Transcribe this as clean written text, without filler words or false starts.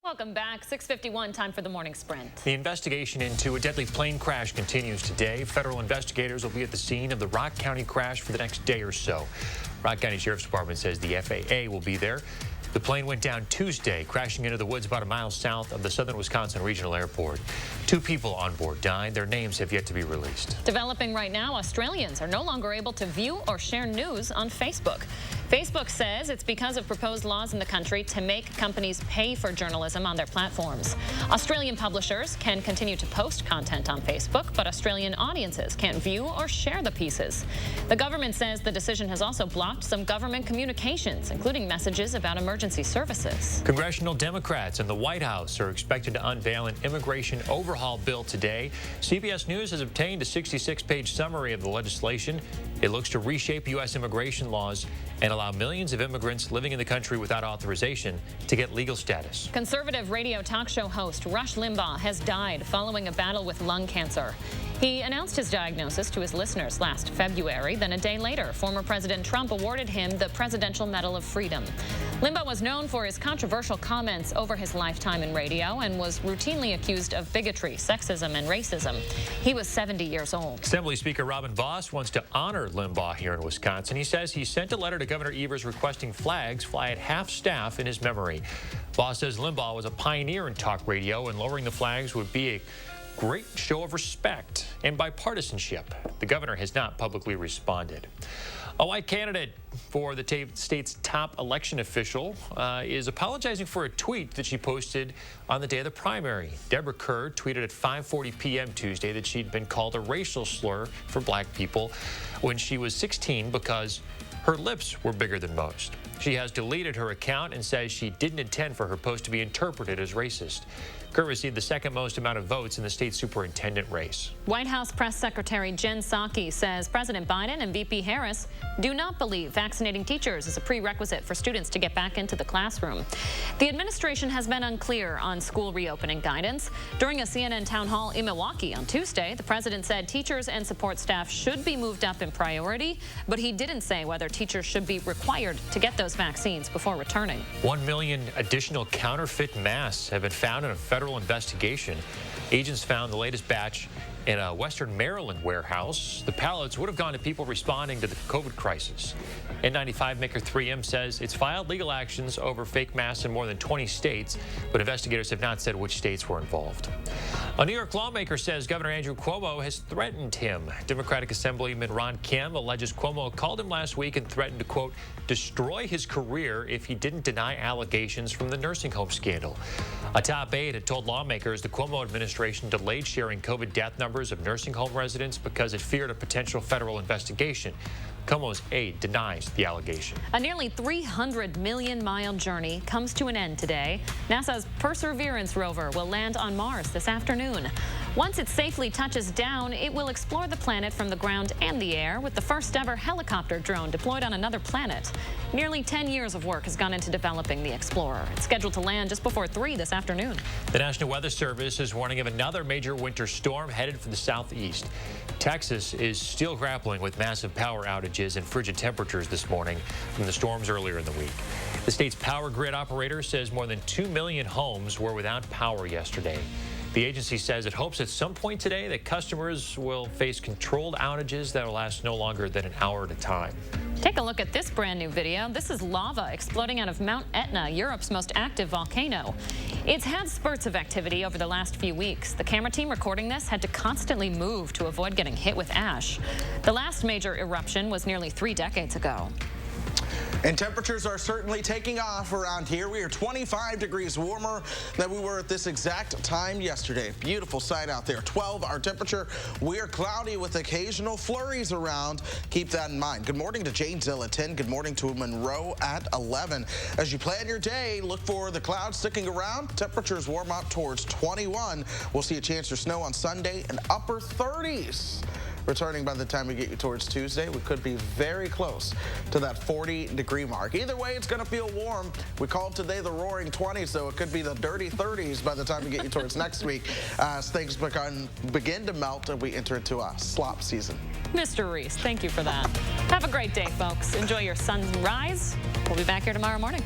Welcome back. 6:51, time for the morning sprint. The investigation into a deadly plane crash continues today. Federal investigators will be at the scene of the Rock County crash for the next day or so. Rock County Sheriff's Department says the FAA will be there. The plane went down Tuesday, crashing into the woods about a mile south of the Southern Wisconsin Regional Airport. 2 people on board died. Their names have yet to be released. Developing right now, Australians are no longer able to view or share news on Facebook. Facebook says it's because of proposed laws in the country to make companies pay for journalism on their platforms. Australian publishers can continue to post content on Facebook, but Australian audiences can't view or share the pieces. The government says the decision has also blocked some government communications, including messages about emergency services. Congressional Democrats and the White House are expected to unveil an immigration overhaul bill today. CBS News has obtained a 66-page summary of the legislation. It looks to reshape U.S. immigration laws and allow millions of immigrants living in the country without authorization to get legal status. Conservative radio talk show host Rush Limbaugh has died following a battle with lung cancer. He announced his diagnosis to his listeners last February. Then a day later, former President Trump awarded him the Presidential Medal of Freedom. Limbaugh was known for his controversial comments over his lifetime in radio and was routinely accused of bigotry, sexism, and racism. He was 70 years old. Assembly Speaker Robin Vos wants to honor Limbaugh here in Wisconsin. He says he sent a letter to Governor Evers requesting flags fly at half staff in his memory. Vos says Limbaugh was a pioneer in talk radio, and lowering the flags would be a great show of respect and bipartisanship. The governor has not publicly responded. A white candidate for the state's top election official is apologizing for a tweet that she posted on the day of the primary. Deborah Kerr tweeted at 5:40 p.m. Tuesday that she'd been called a racial slur for black people when she was 16 because her lips were bigger than most. She has deleted her account and says she didn't intend for her post to be interpreted as racist. Kerr received the second most amount of votes in the state superintendent race. White House Press Secretary Jen Psaki says President Biden and VP Harris do not believe vaccinating teachers is a prerequisite for students to get back into the classroom. The administration has been unclear on school reopening guidance. During a CNN town hall in Milwaukee on Tuesday, the president said teachers and support staff should be moved up in priority, but he didn't say whether teachers should be required to get those vaccines before returning. 1 million additional counterfeit masks have been found in a federal investigation. Agents found the latest batch in a Western Maryland warehouse. The pallets would have gone to people responding to the COVID crisis. N95 maker 3M says it's filed legal actions over fake masks in more than 20 states, but investigators have not said which states were involved. A New York lawmaker says Governor Andrew Cuomo has threatened him. Democratic Assemblyman Ron Kim alleges Cuomo called him last week and threatened to, quote, destroy his career if he didn't deny allegations from the nursing home scandal. A top aide had told lawmakers the Cuomo administration delayed sharing COVID death numbers of nursing home residents because it feared a potential federal investigation. Cuomo's aide denies the allegation. A nearly 300 million-mile journey comes to an end today. NASA's Perseverance rover will land on Mars this afternoon. Once it safely touches down, it will explore the planet from the ground and the air with the first-ever helicopter drone deployed on another planet. Nearly 10 years of work has gone into developing the Explorer. It's scheduled to land just before 3 this afternoon. The National Weather Service is warning of another major winter storm headed for the southeast. Texas is still grappling with massive power outages and frigid temperatures this morning from the storms earlier in the week. The state's power grid operator says more than 2 million homes were without power yesterday. The agency says it hopes at some point today that customers will face controlled outages that will last no longer than an hour at a time. Take a look at this brand new video. This is lava exploding out of Mount Etna, Europe's most active volcano. It's had spurts of activity over the last few weeks. The camera team recording this had to constantly move to avoid getting hit with ash. The last major eruption was nearly 3 decades ago. And temperatures are certainly taking off around here. We are 25 degrees warmer than we were at this exact time yesterday. Beautiful sight out there. 12 our temperature. We are cloudy with occasional flurries around. Keep that in mind. Good morning to Janesville at 10. Good morning to Monroe at 11. As you plan your day, look for the clouds sticking around. Temperatures warm up towards 21. We'll see a chance for snow on Sunday and upper 30s. Returning by the time we get you towards Tuesday, we could be very close to that 40-degree mark. Either way, it's going to feel warm. We called today the roaring 20s, so it could be the dirty 30s by the time we get you towards next week as things begin to melt and we enter into a slop season. Mr. Reese, thank you for that. Have a great day, folks. Enjoy your sunrise. We'll be back here tomorrow morning.